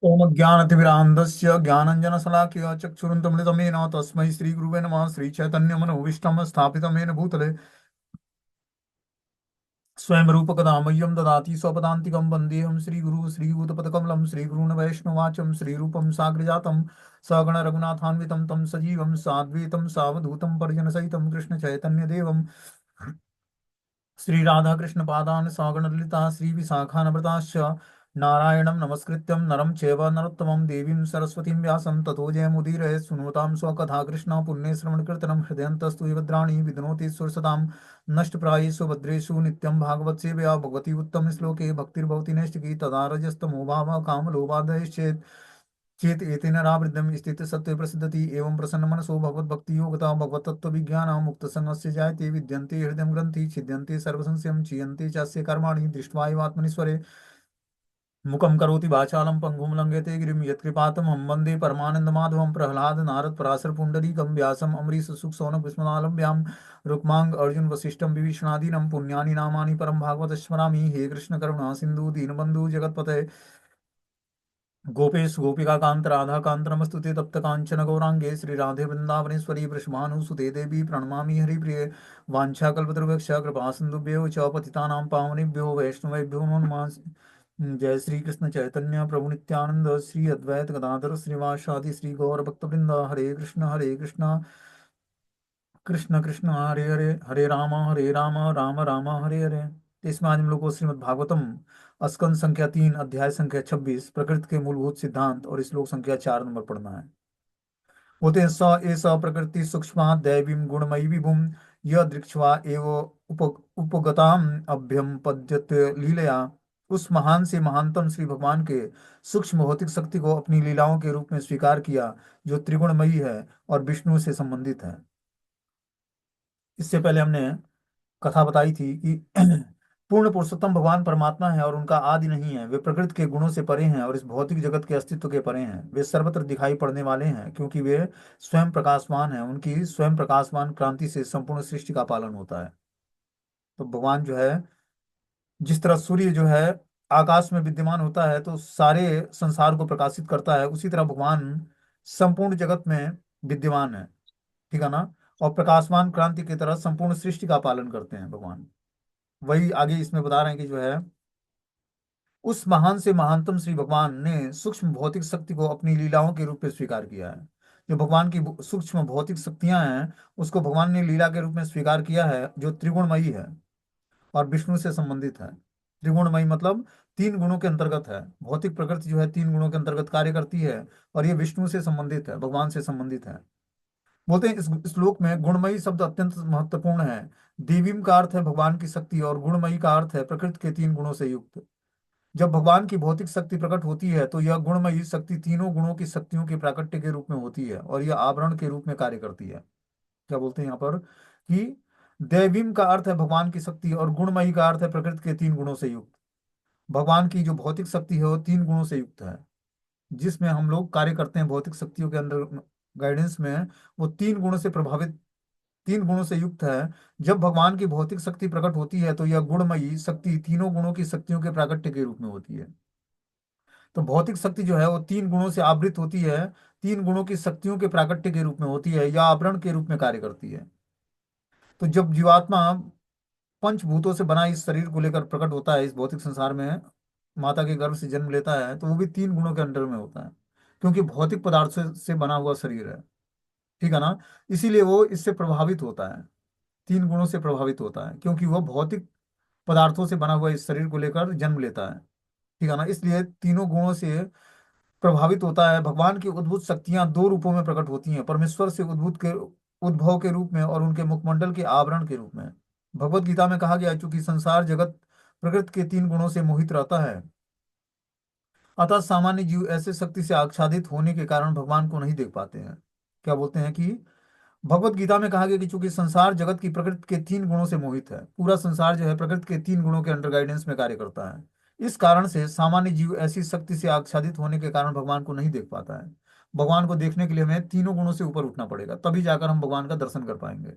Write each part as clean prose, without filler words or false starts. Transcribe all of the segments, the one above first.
ओम ज्ञानतिमिरान्धस्य ज्ञानञ्जनशलाकया चक्षुरुन्मिलितं तस्मै श्रीगुरुवे नमः। श्रीचैतन्यमनोभीष्टं स्थापितं येन भूतले स्वयं रूपकदा मह्यं ददाति स्वपदान्तिकं वन्देऽहं श्रीगुरुः श्रीयुतपदकमलं श्रीगुरून् वैष्णवाचं श्रीरूपं साग्रजातं सगण रघुनाथान्वितं तं सजीवं साद्वैतं सावधूतं परिजनसहितं कृष्णचैतन्यदेवं श्री राधा कृष्ण पादान सगण ललिता श्री विशाखानवृताश्च नारायणं नमस्कृत्यं नरं चैव नरोत्तमं देवीं सरस्वतीं व्यासं ततो जयमुदीरये सुनोतां स्वकथा कृष्ण पुण्ये श्रवणकीर्तनं हृदयन्तस्तु विभद्राणि विद्नोति सुरसतां नष्टप्रायेषु भद्रेषु नित्यं भागवत सेवया भगवती उत्तम श्लोके भक्तिर्भवति नैष्टिकी तदा रजस्तमो भावः कामलोभाधयश्चेत् चेत एतेनरावृद्धं स्थित सत्त्वे प्रसिद्धति एवं प्रसन्नमनसो भगवद्भक्ति योगता भगवतत्त्वविज्ञानं मुक्तसंगस्य जायते विद्यन्ते हृदयं ग्रन्थि छिद्यन्ते सर्वसंशयं क्षीयन्ते चास्य कर्माणि दृष्ट्वा एव आत्मनीश्वरे मुखं करोति वाचालं पङ्गुं लङ्घयते गिरिं यत्कृपातमहं वन्दे परमानन्दमाधवं प्रह्लाद नारद पराशर पुण्डरीकं व्यासम् अम्बरीश सुखसौनक विस्मदालम्ब्यां रुक्माङ्ग अर्जुन वसिष्ठं विभीषणादीनं पुण्यानि नामानि परं भागवत स्मरामि। हे कृष्ण करुणा सिन्धु दीनबन्धु जगत्पते गोपेश गोपिका कांत राधा कांत नमस्तुते तप्त कांचन गौरांगे श्री राधे वृंदावनेश्वरी वृषभानुसुते देवी प्रणमामि हरिप्रिये वाञ्छाकल्पतरुभ्यश्च कृपा सिन्धुभ्यो च पतितानां पावनेभ्यो वैष्णवेभ्यो नमो नमः। जय श्री कृष्ण चैतन्य प्रभु नित्यानंद श्री अद्वैत गदाधर श्रीवासादि श्री गौर भक्तवृंद हरे कृष्ण कृष्ण कृष्ण हरे हरे हरे राम राम राम हरे हरे। तो इसमें आज हम लोग को श्रीमद् भागवतम स्कंद संख्या 3 अध्याय संख्या 26 प्रकृति के मूलभूत सिद्धांत और श्लोक संख्या 4 नंबर पढ़ना है। होते स एष प्रकृति सूक्ष्म दैवीं गुणमयी विभुम यह दृक्ष्वा एव उपगताम अभ्यम पद्यत लीलया। उस महान से महानतम श्री भगवान के सूक्ष्म भौतिक शक्ति को अपनी लीलाओं के रूप में स्वीकार किया जो त्रिगुणमयी है और विष्णु से संबंधित है। इससे पहले हमने कथा बताई थी कि पूर्ण पुरुषोत्तम भगवान परमात्मा है और उनका आदि नहीं है। वे प्रकृति के गुणों से परे हैं और इस भौतिक जगत के अस्तित्व के परे हैं। वे सर्वत्र दिखाई पड़ने वाले हैं क्योंकि वे स्वयं प्रकाशवान हैं। उनकी स्वयं प्रकाशवान क्रांति से संपूर्ण सृष्टि का पालन होता है। तो भगवान जो है, जिस तरह सूर्य जो है आकाश में विद्यमान होता है तो सारे संसार को प्रकाशित करता है, उसी तरह भगवान संपूर्ण जगत में विद्यमान है। ठीक है ना। और प्रकाशमान क्रांति की तरह संपूर्ण सृष्टि का पालन करते हैं भगवान। वही आगे इसमें बता रहे हैं कि जो है उस महान से महानतम श्री भगवान ने सूक्ष्म भौतिक शक्ति को अपनी लीलाओं के रूप में स्वीकार किया है। जो भगवान की सूक्ष्म भौतिक शक्तियां हैं उसको भगवान ने लीला के रूप में स्वीकार किया है, जो त्रिगुणमयी है और विष्णु से संबंधित है। त्रिगुणमयी मतलब तीन गुणों के अंतर्गत है। भौतिक प्रकृति जो है तीन गुणों के अंतर्गत कार्य करती है और ये विष्णु से संबंधित है, भगवान से संबंधित है। बोलते हैं इस श्लोक में गुणमयी शब्द अत्यंत महत्वपूर्ण है। देवीम का अर्थ है भगवान की शक्ति और गुणमयी का अर्थ है प्रकृति के तीन गुणों से युक्त। जब भगवान की भौतिक शक्ति प्रकट होती है तो यह गुणमयी शक्ति तीनों गुणों की शक्तियों के प्राकट्य के रूप में होती है और यह आवरण के रूप में कार्य करती है। क्या बोलते हैं यहाँ पर कि दैवीम का अर्थ है भगवान की शक्ति और गुणमयी का अर्थ है प्रकृति के तीन गुणों से युक्त। भगवान की जो भौतिक शक्ति है वो तीन गुणों से युक्त है। जिसमें हम लोग कार्य करते हैं भौतिक शक्तियों के अंदर गाइडेंस में, वो तीन गुणों से प्रभावित, तीन गुणों से युक्त है। जब भगवान की भौतिक शक्ति प्रकट होती है तो यह गुणमयी शक्ति तीनों गुणों की शक्तियों के प्राकट्य के रूप में होती है। तो भौतिक शक्ति जो है वो तीन गुणों से आवृत होती है, तीन गुणों की शक्तियों के प्राकट्य के रूप में होती है या आवरण के रूप में कार्य करती है। तो जब जीवात्मा पंचभूतों से बना इस शरीर को लेकर प्रकट होता है इस भौतिक संसार में, माता के गर्भ से जन्म लेता है, तो वो भी तीन गुणों के अंडर में होता है क्योंकि भौतिक पदार्थ से बना हुआ शरीर है। ठीक है ना। इसीलिए वो इससे प्रभावित होता है, तीन गुणों से प्रभावित होता है क्योंकि वह भौतिक पदार्थों से बना हुआ इस शरीर को लेकर जन्म लेता है। ठीक है ना। इसलिए तीनों गुणों से प्रभावित होता है। भगवान की उद्भूत शक्तियां दो रूपों में प्रकट होती हैं, परमेश्वर से उद्भव के रूप में और उनके मुखमंडल के आवरण के रूप में। भगवत गीता में कहा गया है चूंकि संसार जगत प्रकृति के तीन गुणों से मोहित रहता है, अतः सामान्य जीव ऐसे शक्ति से आच्छादित होने के कारण भगवान को नहीं देख पाते हैं। क्या बोलते हैं कि भगवत गीता में कहा गया कि चूंकि संसार जगत की प्रकृति के तीन गुणों से मोहित है, पूरा संसार जो है प्रकृति के तीन गुणों के अंडर गाइडेंस में कार्य करता है। इस कारण से सामान्य जीव ऐसी शक्ति से आच्छादित होने के कारण भगवान को नहीं देख पाता है। भगवान को देखने के लिए हमें तीनों गुणों से ऊपर उठना पड़ेगा, तभी जाकर हम भगवान का दर्शन कर पाएंगे।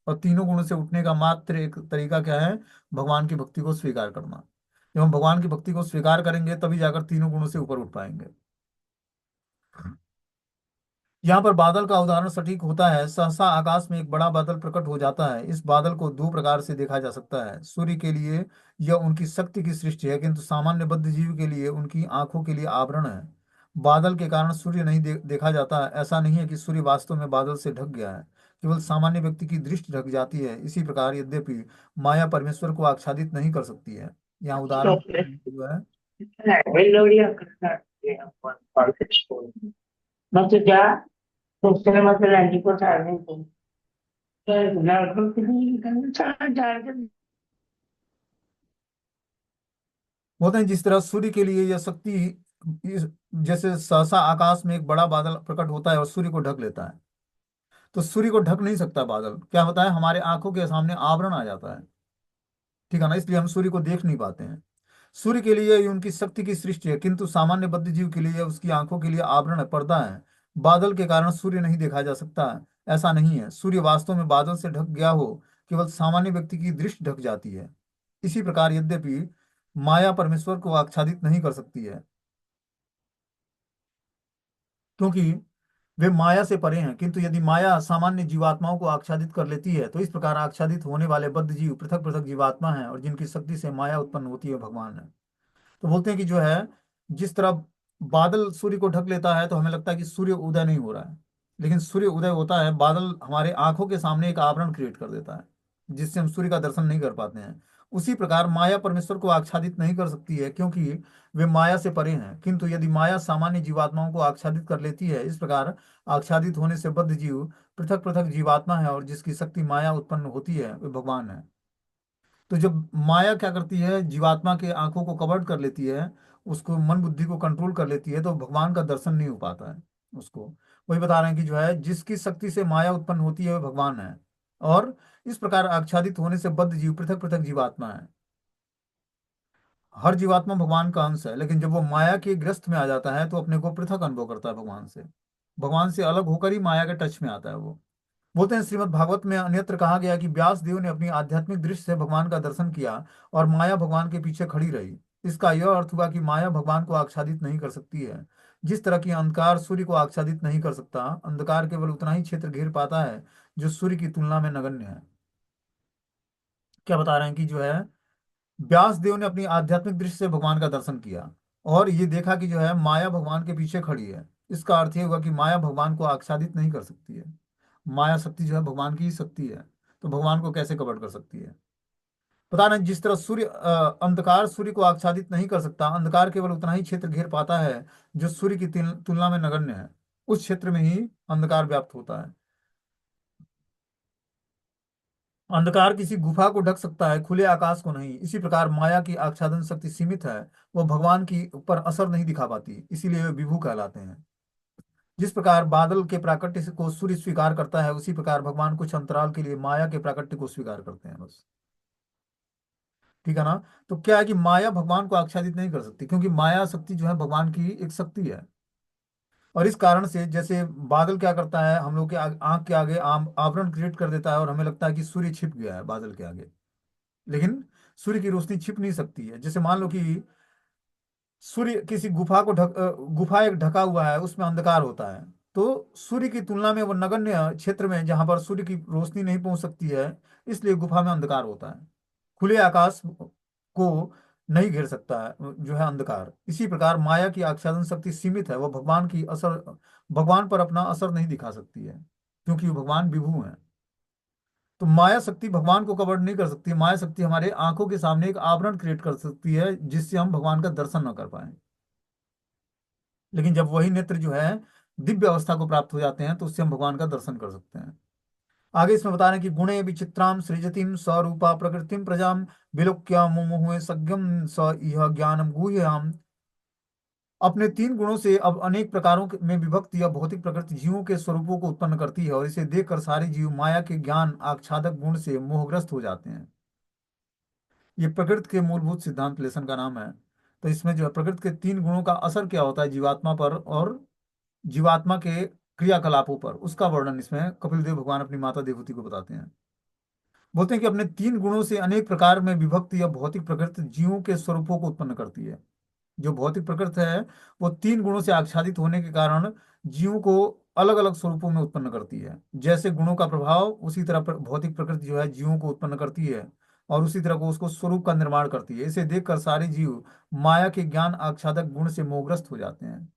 और तीनों गुणों से उठने का मात्र एक तरीका क्या है? भगवान की भक्ति को स्वीकार करना। जब हम भगवान की भक्ति को स्वीकार करेंगे तभी जाकर तीनों गुणों से ऊपर उठ पाएंगे। यहाँ पर बादल का उदाहरण सटीक होता है। सहसा आकाश में एक बड़ा बादल प्रकट हो जाता है। इस बादल को दो प्रकार से देखा जा सकता है। सूर्य के लिए यह उनकी शक्ति की सृष्टि है, किंतु सामान्य बद्ध जीव के लिए उनकी आंखों के लिए आवरण है। बादल के कारण सूर्य नहीं देखा जाता है। ऐसा नहीं है कि सूर्य वास्तव में बादल से ढक गया है, केवल सामान्य व्यक्ति की दृष्टि ढक जाती है। इसी प्रकार यद्यपि माया परमेश्वर को आच्छादित नहीं कर सकती है। यहाँ उदाहरण जो है, Melodia qualche scuola. Ma tu già non se ne va di portare la colpita बोलते हैं जिस तरह सूर्य के लिए यह शक्ति इस जैसे सहसा आकाश में एक बड़ा बादल प्रकट होता है और सूर्य को ढक लेता है, तो सूर्य को ढक नहीं सकता बादल। क्या होता है, हमारे आंखों के सामने आवरण आ जाता है। ठीक है ना, इसलिए हम सूर्य को देख नहीं पाते हैं। सूर्य के लिए ये उनकी शक्ति की सृष्टि है, किंतु सामान्य बद्ध जीव के लिए उसकी आंखों के लिए आवरण है, पर्दा है। बादल के कारण सूर्य नहीं देखा जा सकता। ऐसा नहीं है, सूर्य वास्तव में बादल से ढक गया हो, केवल सामान्य व्यक्ति की दृष्टि ढक जाती है। इसी प्रकार यद्यपि माया परमेश्वर को आच्छादित नहीं कर सकती है, क्योंकि वे माया से परे हैं। किंतु यदि माया सामान्य जीवात्माओं को आच्छादित कर लेती है, तो इस प्रकार आच्छादित होने वाले बद्ध जीव पृथक पृथक जीवात्मा हैं, और जिनकी शक्ति से माया उत्पन्न होती है भगवान है। तो बोलते हैं कि जो है, जिस तरह बादल सूर्य को ढक लेता है तो हमें लगता है कि सूर्य उदय नहीं हो रहा है, लेकिन सूर्य उदय होता है। बादल हमारे आंखों के सामने एक आवरण क्रिएट कर देता है, जिससे हम सूर्य का दर्शन नहीं कर पाते हैं। उसी प्रकार माया परमेश्वर को आच्छादित नहीं कर सकती है, क्योंकि वे माया से परे हैं। किंतु यदि माया सामान्य जीवात्माओं को आच्छादित कर लेती है, इस प्रकार आच्छादित होने से बद्ध जीव पृथक पृथक जीवात्मा है, और जिसकी शक्ति माया उत्पन्न होती है वे भगवान है। तो जब माया क्या करती है, जीवात्मा के आंखों को कवर्ड कर लेती है, उसको मन बुद्धि को कंट्रोल कर लेती है, तो भगवान का दर्शन नहीं हो पाता है उसको। वही बता रहे हैं कि जो है, जिसकी शक्ति से माया उत्पन्न होती है वह भगवान है, और इस प्रकार आच्छादित होने से बद्ध जीव पृथक पृथक जीवात्मा है। हर जीवात्मा भगवान का अंश है, लेकिन जब वो माया के ग्रस्त में आ जाता है तो अपने को पृथक अनुभव करता है भगवान से। भगवान से अलग होकर ही माया के टच में आता है वो। बोलते हैं श्रीमद् भागवत में अन्यत्र कहा गया कि व्यास देव ने अपनी आध्यात्मिक दृष्टि से भगवान का दर्शन किया, और माया भगवान के पीछे खड़ी रही। इसका यह अर्थ हुआ कि माया भगवान को आच्छादित नहीं कर सकती है। जिस तरह की अंधकार सूर्य को आच्छादित नहीं कर सकता, अंधकार केवल उतना ही क्षेत्र घेर पाता है जो सूर्य की तुलना में नगण्य है। क्या बता रहे हैं कि जो है, व्यास देव ने अपनी आध्यात्मिक दृष्टि से भगवान का दर्शन किया, और ये देखा कि जो है, माया भगवान के पीछे खड़ी है। इसका अर्थ ये हुआ कि माया भगवान को आच्छादित नहीं कर सकती है। माया शक्ति जो है भगवान की ही शक्ति है, तो भगवान को कैसे कवर कर सकती है। पता नहीं, जिस तरह अंधकार सूर्य को आच्छादित नहीं कर सकता, अंधकार केवल उतना ही क्षेत्र घेर पाता है जो सूर्य की तुलना में नगण्य है। उस क्षेत्र में ही अंधकार व्याप्त होता है। अंधकार किसी गुफा को ढक सकता है, खुले आकाश को नहीं। इसी प्रकार माया की आच्छादन शक्ति सीमित है, वो भगवान की ऊपर असर नहीं दिखा पाती, इसीलिए वे विभू कहलाते हैं। जिस प्रकार बादल के प्राकट्य को सूर्य स्वीकार करता है, उसी प्रकार भगवान कुछ अंतराल के लिए माया के प्राकट्य को स्वीकार करते हैं, बस। ठीक है ना। तो क्या है कि माया भगवान को आच्छादित नहीं कर सकती, क्योंकि माया शक्ति जो है भगवान की एक शक्ति है। और इस कारण से जैसे बादल क्या करता है, हम लोग के आंख के आगे आवरण क्रिएट कर देता है, और हमें लगता है कि सूर्य छिप गया है बादल के आगे। लेकिन सूर्य की रोशनी छिप नहीं सकती है। जैसे मान लो कि सूर्य किसी गुफा एक ढका हुआ है, उसमें अंधकार होता है, तो सूर्य की तुलना में वो नगण्य क्षेत्र में, जहां पर सूर्य की रोशनी नहीं पहुंच सकती है, इसलिए गुफा में अंधकार होता है। खुले आकाश को नहीं घेर सकता है जो है अंधकार। इसी प्रकार माया की आच्छादन शक्ति सीमित है, वो भगवान पर अपना असर नहीं दिखा सकती है, क्योंकि वो भगवान विभू है। तो माया शक्ति भगवान को कवर नहीं कर सकती। माया शक्ति हमारे आंखों के सामने एक आवरण क्रिएट कर सकती है, जिससे हम भगवान का दर्शन न कर पाए। लेकिन जब वही नेत्र जो है दिव्य अवस्था को प्राप्त हो जाते हैं, तो उससे हम भगवान का दर्शन कर सकते हैं। आगे इसमें बता रहे हैं कि गुणे विचित्राम सृजतिम स्वरूपा प्रकृतिम प्रजाम विलोक्य मुमुहुः सज्ञम स इह ज्ञानम गुह्यम। अपने तीन गुणों से अब अनेक प्रकारों में विभक्त यह भौतिक प्रकृति जीवों के स्वरूपों को उत्पन्न करती है, और इसे देखकर सारे जीव माया के ज्ञान आच्छादक गुण से मोहग्रस्त हो जाते हैं। ये प्रकृति के मूलभूत सिद्धांत लेसन का नाम है। तो इसमें जो है, प्रकृति के तीन गुणों का असर क्या होता है जीवात्मा पर, और जीवात्मा के क्रियाकलापों पर, उसका वर्णन इसमें कपिल देव भगवान अपनी माता देवहूति को बताते हैं। बोलते हैं कि अपने तीन गुणों से अनेक प्रकार में विभक्त यह भौतिक प्रकृति जीवों के स्वरूपों को उत्पन्न करती है। जो भौतिक प्रकृति है, वो तीन गुणों से आच्छादित होने के कारण जीवों को अलग अलग स्वरूपों में उत्पन्न करती है। जैसे गुणों का प्रभाव, उसी तरह भौतिक प्रकृति जो है जीवों को उत्पन्न करती है, और उसी तरह को उसको स्वरूप का निर्माण करती है। इसे देखकर सारे जीव माया के ज्ञान आच्छादक गुण से मोहग्रस्त हो जाते हैं।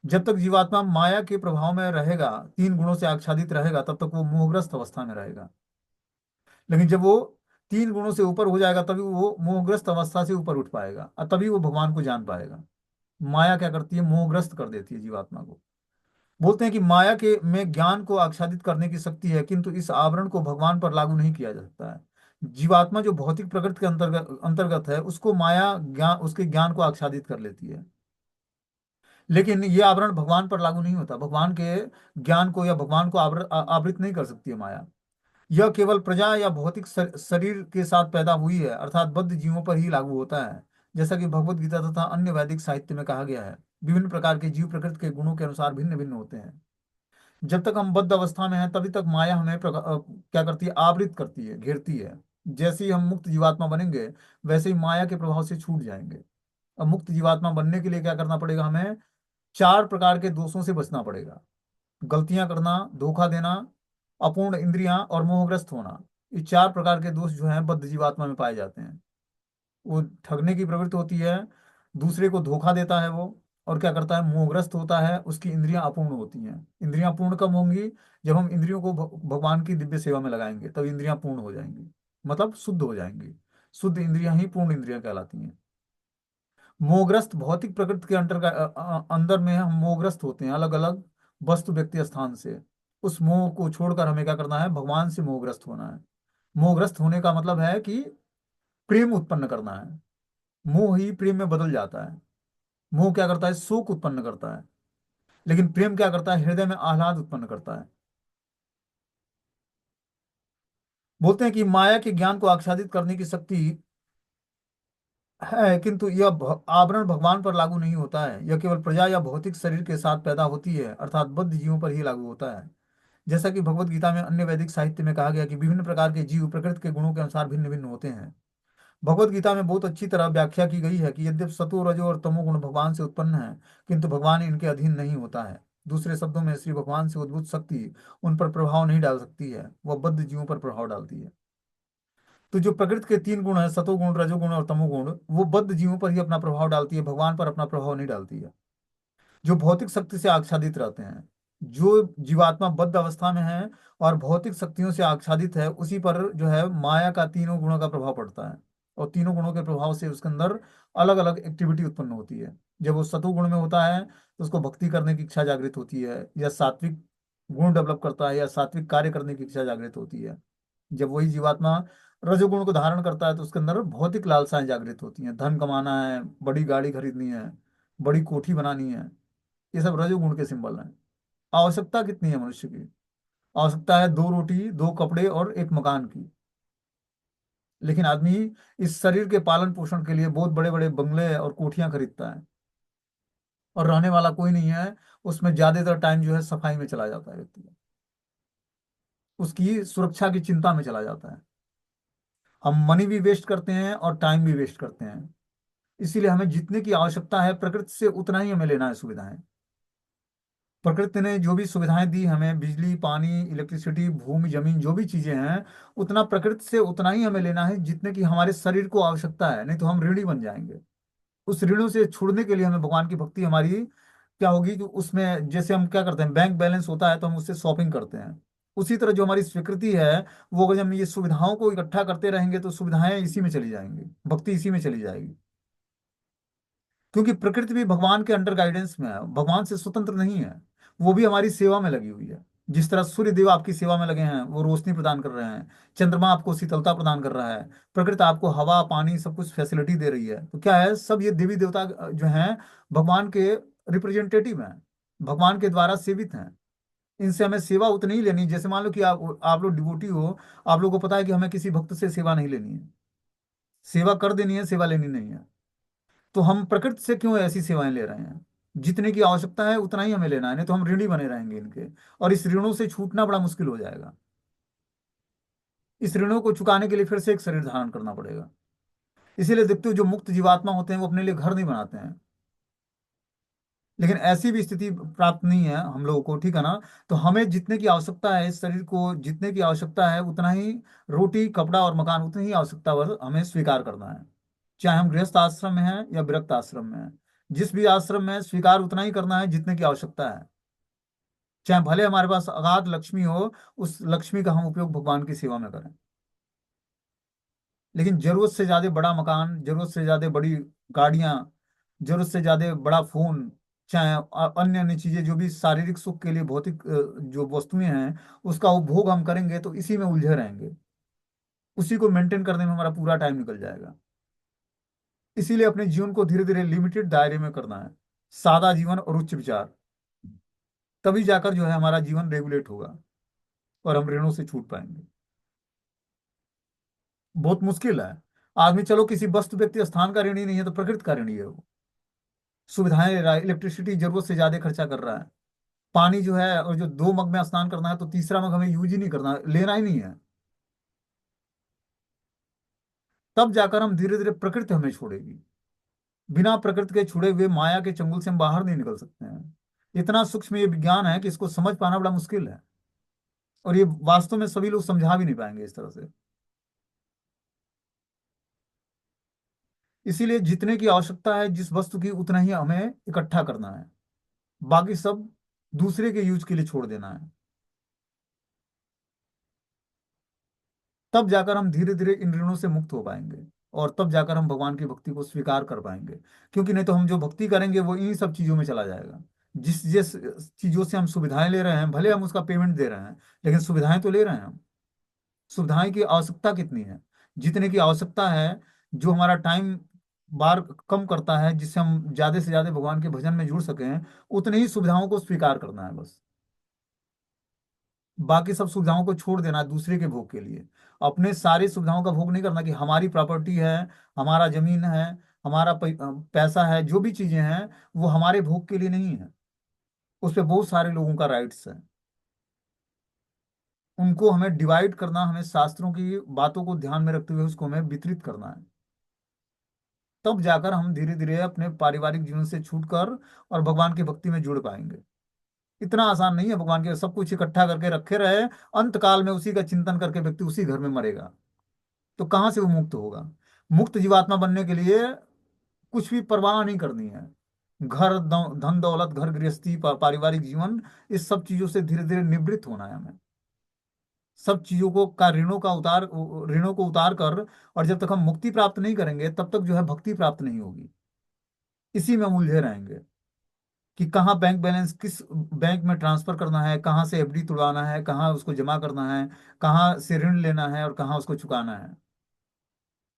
जब तक जीवात्मा माया के प्रभाव में रहेगा, तीन गुणों से आच्छादित रहेगा, तब तक वो मोहग्रस्त अवस्था में रहेगा। लेकिन जब वो तीन गुणों से ऊपर हो जाएगा, तभी वो मोहग्रस्त अवस्था से ऊपर उठ पाएगा, और तभी वो भगवान को जान पाएगा। माया क्या करती है? मोहग्रस्त कर देती है जीवात्मा को। बोलते हैं कि माया के में ज्ञान को आच्छादित करने की शक्ति है, किंतु इस आवरण को भगवान पर लागू नहीं किया जा सकता है। जीवात्मा जो भौतिक प्रकृति के अंतर्गत अंतर्गत है, उसको माया ज्ञान, उसके ज्ञान को आच्छादित कर लेती है। लेकिन ये आवरण भगवान पर लागू नहीं होता। भगवान के ज्ञान को या भगवान को आवृत नहीं कर सकती है माया। यह केवल प्रजा या भौतिक शरीर के साथ पैदा हुई है, अर्थात बद्ध जीवों पर ही लागू होता है। जैसा कि भगवत गीता तथा अन्य वैदिक साहित्य में कहा गया है, विभिन्न प्रकार के जीव प्रकृति के गुणों के अनुसार भिन्न भिन्न होते हैं। जब तक हम बद्ध अवस्था में हैं, तभी तक माया हमें क्या करती है? आवृत करती है, घेरती है। जैसे ही हम मुक्त जीवात्मा बनेंगे, वैसे ही माया के प्रभाव से छूट जाएंगे। अब मुक्त जीवात्मा बनने के लिए क्या करना पड़ेगा? हमें चार प्रकार के दोषों से बचना पड़ेगा। गलतियां करना, धोखा देना, अपूर्ण इंद्रियां और मोहग्रस्त होना। ये चार प्रकार के दोष जो हैं बद्ध जीवात्मा में पाए जाते हैं। वो ठगने की प्रवृत्ति होती है, दूसरे को धोखा देता है वो, और क्या करता है? मोहग्रस्त होता है, उसकी इंद्रियां अपूर्ण होती हैं। इंद्रियां पूर्ण कब होंगी? जब हम इंद्रियों को भगवान की दिव्य सेवा में लगाएंगे, तब इंद्रियां पूर्ण हो जाएंगी, मतलब शुद्ध हो जाएंगी। शुद्ध इंद्रियां ही पूर्ण इंद्रियां कहलाती हैं। मोहग्रस्त भौतिक प्रकृति के अंदर में हम मोहग्रस्त होते हैं, अलग अलग वस्तु व्यक्ति स्थान से। उस मोह को छोड़कर हमें क्या करना है? भगवान से मोहग्रस्त होना है। मोहग्रस्त होने का मतलब है कि प्रेम उत्पन्न करना है। मोह ही प्रेम में बदल जाता है। मोह क्या करता है? शोक उत्पन्न करता है। लेकिन प्रेम क्या करता है? हृदय में आह्लाद उत्पन्न करता है। बोलते हैं कि माया के ज्ञान को आच्छादित करने की शक्ति है, किंतु यह आवरण भगवान पर लागू नहीं होता है। यह केवल प्रजा या भौतिक शरीर के साथ पैदा होती है, अर्थात बद्ध जीवों पर ही लागू होता है। जैसा कि भगवत गीता में अन्य वैदिक साहित्य में कहा गया कि विभिन्न प्रकार के जीव प्रकृति के गुणों के अनुसार भिन्न भिन्न होते हैं। भगवत गीता में बहुत अच्छी तरह व्याख्या की गई है कि यद्यपि सतो, रजो और तमो गुण भगवान से उत्पन्न है, किंतु भगवान इनके अधीन नहीं होता है। दूसरे शब्दों में, श्री भगवान से उद्भुत शक्ति उन पर प्रभाव नहीं डाल सकती है, वह बद्ध जीवों पर प्रभाव डालती है। तो जो प्रकृति के तीन गुण है, सतोगुण, रजोगुण और तमोगुण, वो बद्ध जीवों पर ही अपना प्रभाव डालती है, भगवान पर अपना प्रभाव नहीं डालती है। जो भौतिक शक्ति से आच्छादित रहते हैं, जो जीवात्मा बद्ध अवस्था में है और भौतिक शक्तियों से आच्छादित है, उसी पर जो है माया का तीनों गुणों का प्रभाव पड़ता है। और तीनों गुणों के प्रभाव से उसके अंदर अलग अलग एक्टिविटी उत्पन्न होती है। जब वो सतोगुण में होता है, तो उसको भक्ति करने की इच्छा जागृत होती है, या सात्विक गुण डेवलप करता है, या सात्विक कार्य करने की इच्छा जागृत होती है। जब वही जीवात्मा रजोगुण को धारण करता है, तो उसके अंदर भौतिक लालसाएं जागृत होती हैं। धन कमाना है, बड़ी गाड़ी खरीदनी है, बड़ी कोठी बनानी है। ये सब रजोगुण के सिंबल हैं। आवश्यकता कितनी है मनुष्य की? आवश्यकता है दो रोटी, दो कपड़े और एक मकान की। लेकिन आदमी इस शरीर के पालन पोषण के लिए बहुत बड़े बड़े बंगले और कोठियां खरीदता है, और रहने वाला कोई नहीं है। उसमें ज्यादातर टाइम जो है सफाई में चला जाता है व्यक्ति, उसकी सुरक्षा की चिंता में चला जाता है। हम मनी भी वेस्ट करते हैं और टाइम भी वेस्ट करते हैं। इसीलिए हमें जितने की आवश्यकता है प्रकृति से, उतना ही हमें लेना है सुविधाएं। प्रकृति ने जो भी सुविधाएं दी हमें, बिजली, पानी, इलेक्ट्रिसिटी, भूमि, जमीन, जो भी चीजें हैं, उतना प्रकृति से उतना ही हमें लेना है जितने की हमारे शरीर को आवश्यकता है। नहीं तो हम ऋणी बन जाएंगे। उस ऋणों से छूटने के लिए हमें भगवान की भक्ति हमारी क्या होगी कि उसमें जैसे हम क्या करते हैं, बैंक बैलेंस होता है तो हम उससे शॉपिंग करते हैं। उसी तरह जो हमारी स्वीकृति है, वो अगर हम ये सुविधाओं को इकट्ठा करते रहेंगे, तो सुविधाएं इसी में चली जाएंगी, भक्ति इसी में चली जाएगी। क्योंकि प्रकृति भी भगवान के अंडर गाइडेंस में है, भगवान से स्वतंत्र नहीं है। वो भी हमारी सेवा में लगी हुई है। जिस तरह सूर्य देव आपकी सेवा में लगे हैं, वो रोशनी प्रदान कर रहे हैं। चंद्रमा आपको शीतलता प्रदान कर रहा है। प्रकृति आपको हवा, पानी, सब कुछ फैसिलिटी दे रही है। तो क्या है, सब ये देवी देवता जो हैं, भगवान के रिप्रेजेंटेटिव हैं, भगवान के द्वारा सेवित हैं। इनसे हमें सेवा उतनी ही लेनी, जैसे मान लो कि आप लोग डिवोटी हो, आप लोगों को पता है कि हमें किसी भक्त से सेवा नहीं लेनी है, सेवा कर देनी है, सेवा लेनी नहीं है। तो हम प्रकृति से क्यों ऐसी सेवाएं ले रहे हैं? जितने की आवश्यकता है उतना ही हमें लेना है, नहीं तो हम ऋणी बने रहेंगे इनके। और इस ऋणों से छूटना बड़ा मुश्किल हो जाएगा। इस ऋणों को चुकाने के लिए फिर से एक शरीर धारण करना पड़ेगा। इसीलिए देखते हो जो मुक्त जीवात्मा होते हैं, वो अपने लिए घर नहीं बनाते हैं। लेकिन ऐसी भी स्थिति प्राप्त नहीं है हम लोगों को, ठीक है ना। तो हमें जितने की आवश्यकता है, इस शरीर को जितने की आवश्यकता है उतना ही, रोटी कपड़ा और मकान उतनी ही आवश्यकता बस हमें स्वीकार करना है। चाहे हम गृहस्थ आश्रम में हैं या विरक्त आश्रम में हैं, जिस भी आश्रम में है, स्वीकार उतना ही करना है जितने की आवश्यकता है। चाहे भले हमारे पास अगाध लक्ष्मी हो, उस लक्ष्मी का हम उपयोग भगवान की सेवा में करें। लेकिन जरूरत से ज्यादा बड़ा मकान, जरूरत से ज्यादा बड़ी गाड़ियां, जरूरत से ज्यादा बड़ा फोन, चाहे अन्य अन्य चीजें जो भी शारीरिक सुख के लिए भौतिक जो वस्तुएं हैं, उसका उपभोग हम करेंगे तो इसी में उलझे रहेंगे। उसी को मेंटेन करने में हमारा पूरा टाइम निकल जाएगा। इसीलिए अपने जीवन को धीरे धीरे लिमिटेड दायरे में करना है, सादा जीवन और उच्च विचार। तभी जाकर जो है हमारा जीवन रेगुलेट होगा और हम ऋणों से छूट पाएंगे। बहुत मुश्किल है। आदमी चलो किसी वस्तु व्यक्ति स्थान का ऋणी नहीं है तो प्रकृति का ऋणी है वो। सुविधाएं ले रहा है, इलेक्ट्रिसिटी जरूरत से ज्यादा खर्चा कर रहा है। पानी जो है, और जो 2 मग में स्नान करना है तो तीसरा मग हमें यूज ही नहीं करना, लेना ही नहीं है। तब जाकर हम धीरे धीरे प्रकृति हमें छोड़ेगी। बिना प्रकृति के छुड़े हुए माया के चंगुल से हम बाहर नहीं निकल सकते हैं। इतना सूक्ष्म ये विज्ञान है कि इसको समझ पाना बड़ा मुश्किल है। और ये वास्तव में सभी लोग समझा भी नहीं पाएंगे इस तरह से। इसीलिए जितने की आवश्यकता है जिस वस्तु की, उतना ही हमें इकट्ठा करना है। बाकी सब दूसरे के यूज के लिए छोड़ देना है। तब जाकर हम धीरे धीरे इन ऋणों से मुक्त हो पाएंगे। और तब जाकर हम भगवान की भक्ति को स्वीकार कर पाएंगे। क्योंकि नहीं तो हम जो भक्ति करेंगे वो इन्हीं सब चीजों में चला जाएगा। जिस जिस चीजों से हम सुविधाएं ले रहे हैं, भले हम उसका पेमेंट दे रहे हैं, लेकिन सुविधाएं तो ले रहे हैं हम। सुविधाएं की आवश्यकता कितनी है? जितने की आवश्यकता है, जो हमारा टाइम बार कम करता है, जिससे हम ज्यादा से ज्यादा भगवान के भजन में जुड़ सकें, उतनी ही सुविधाओं को स्वीकार करना है बस। बाकी सब सुविधाओं को छोड़ देना है दूसरे के भोग के लिए। अपने सारी सुविधाओं का भोग नहीं करना कि हमारी प्रॉपर्टी है, हमारा जमीन है, हमारा पैसा है, जो भी चीजें हैं वो हमारे भोग के लिए नहीं है। उस पर बहुत सारे लोगों का राइट्स है। उनको हमें डिवाइड करना, हमें शास्त्रों की बातों को ध्यान में रखते हुए उसको हमें वितरित करना है। तब जाकर हम धीरे धीरे अपने पारिवारिक जीवन से छूटकर और भगवान की भक्ति में जुड़ पाएंगे। इतना आसान नहीं है भगवान के सब कुछ इकट्ठा करके रखे रहे, अंत काल में उसी का चिंतन करके व्यक्ति उसी घर में मरेगा, तो कहाँ से वो मुक्त होगा? मुक्त जीवात्मा बनने के लिए कुछ भी परवाह नहीं करनी है। घर धन दौलत, घर गृहस्थी, पारिवारिक जीवन, इस सब चीजों से धीरे धीरे निवृत्त होना है हमें। सब चीजों को का ऋणों को उतार कर, और जब तक हम मुक्ति प्राप्त नहीं करेंगे तब तक जो है भक्ति प्राप्त नहीं होगी। इसी में हम उलझे रहेंगे कि कहाँ बैंक बैलेंस, किस बैंक में ट्रांसफर करना है, कहाँ से एफडी तुड़वाना है, कहाँ उसको जमा करना है, कहाँ से ऋण लेना है और कहाँ उसको चुकाना है।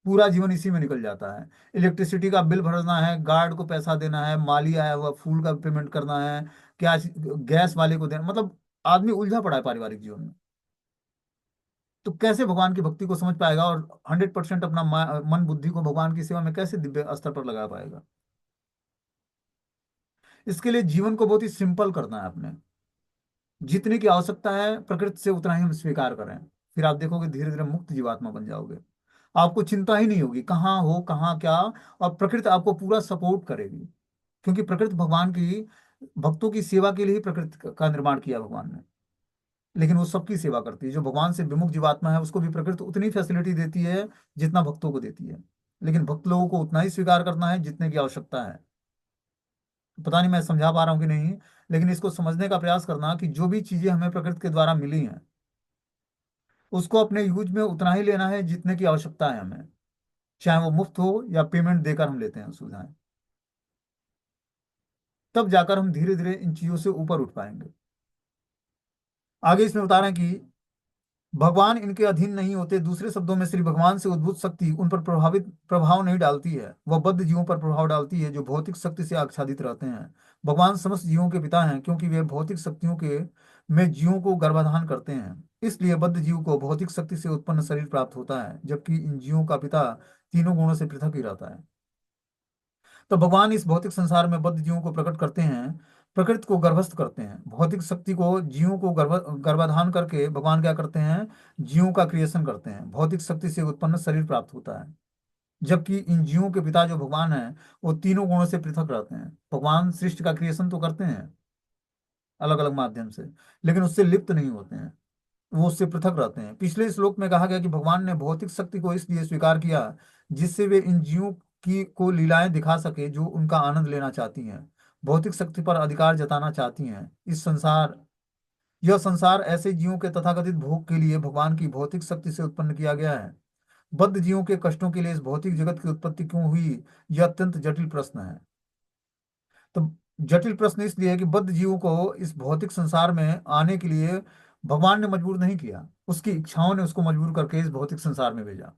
पूरा जीवन इसी में निकल जाता है। इलेक्ट्रिसिटी का बिल भरना है, गार्ड को पैसा देना है, माली आया हुआ फूल का पेमेंट करना है, क्या गैस वाले को देना, मतलब आदमी उलझा पड़ा है पारिवारिक जीवन में। तो कैसे भगवान की भक्ति को समझ पाएगा और 100% अपना मन बुद्धि को भगवान की सेवा में कैसे दिव्य स्तर पर लगा पाएगा? इसके लिए जीवन को बहुत ही सिंपल करना है अपने। जितने की आवश्यकता है प्रकृति से उतना ही हम स्वीकार करें। फिर आप देखोगे धीरे धीरे मुक्त जीवात्मा बन जाओगे। आपको चिंता ही नहीं होगी कहाँ हो, कहाँ क्या। और प्रकृति आपको पूरा सपोर्ट करेगी। क्योंकि प्रकृति भगवान की भक्तों की सेवा के लिए ही प्रकृति का निर्माण किया भगवान ने। लेकिन वो सबकी सेवा करती है। जो भगवान से विमुख जीवात्मा है उसको भी प्रकृति उतनी फैसिलिटी देती है जितना भक्तों को देती है। लेकिन भक्त लोगों को उतना ही स्वीकार करना है जितने की आवश्यकता है। पता नहीं मैं समझा पा रहा हूँ कि नहीं, लेकिन इसको समझने का प्रयास करना कि जो भी चीजें हमें प्रकृति के द्वारा मिली हैं, उसको अपने यूज में उतना ही लेना है जितने की आवश्यकता है हमें। चाहे वो मुफ्त हो या पेमेंट देकर हम लेते हैं सुविधाएं। तब जाकर हम धीरे धीरे इन चीजों से ऊपर उठ पाएंगे। आगे इसमें बता रहे हैं कि भगवान इनके अधीन नहीं होते। दूसरे शब्दों में श्री भगवान से उद्भूत शक्ति उन पर प्रभाव नहीं डालती है, वह बद्ध जीवों पर प्रभाव डालती है जो भौतिक शक्ति से आच्छादित रहते हैं। भगवान समस्त जीवों के पिता हैं क्योंकि वे भौतिक शक्तियों के में जीवों को गर्भाधान करते हैं। इसलिए बद्ध जीव को भौतिक शक्ति से उत्पन्न शरीर प्राप्त होता है, जबकि इन जीवों का पिता तीनों गुणों से पृथक ही रहता है। तो भगवान इस भौतिक संसार में बद्ध जीवों को प्रकट करते हैं, प्रकृति को गर्भस्थ करते हैं। भौतिक शक्ति को जीवों को गर्भाधान करके भगवान क्या करते हैं? जीवों का क्रिएशन करते हैं। भौतिक शक्ति से उत्पन्न शरीर प्राप्त होता है। जबकि इन जीवों के पिता जो भगवान है वो तीनों गुणों से पृथक रहते हैं। भगवान सृष्टि का क्रिएशन तो करते हैं अलग अलग माध्यम से, लेकिन उससे लिप्त नहीं होते हैं, वो उससे पृथक रहते हैं। पिछले श्लोक में कहा गया कि भगवान ने भौतिक शक्ति को इसलिए स्वीकार किया जिससे वे इन जीवों की को लीलाएं दिखा सके जो उनका आनंद लेना चाहती हैं, भौतिक शक्ति पर अधिकार जताना चाहती हैं। इस संसार यह संसार ऐसे जीवों के तथाकथित भोग के लिए भगवान की भौतिक शक्ति से उत्पन्न किया गया है। बद्ध जीवों के कष्टों के लिए इस भौतिक जगत की उत्पत्ति क्यों हुई, यह अत्यंत जटिल प्रश्न है। तो जटिल प्रश्न इसलिए है कि बद्ध जीवों को इस भौतिक संसार में आने के लिए भगवान ने मजबूर नहीं किया, उसकी इच्छाओं ने उसको मजबूर करके इस भौतिक संसार में भेजा।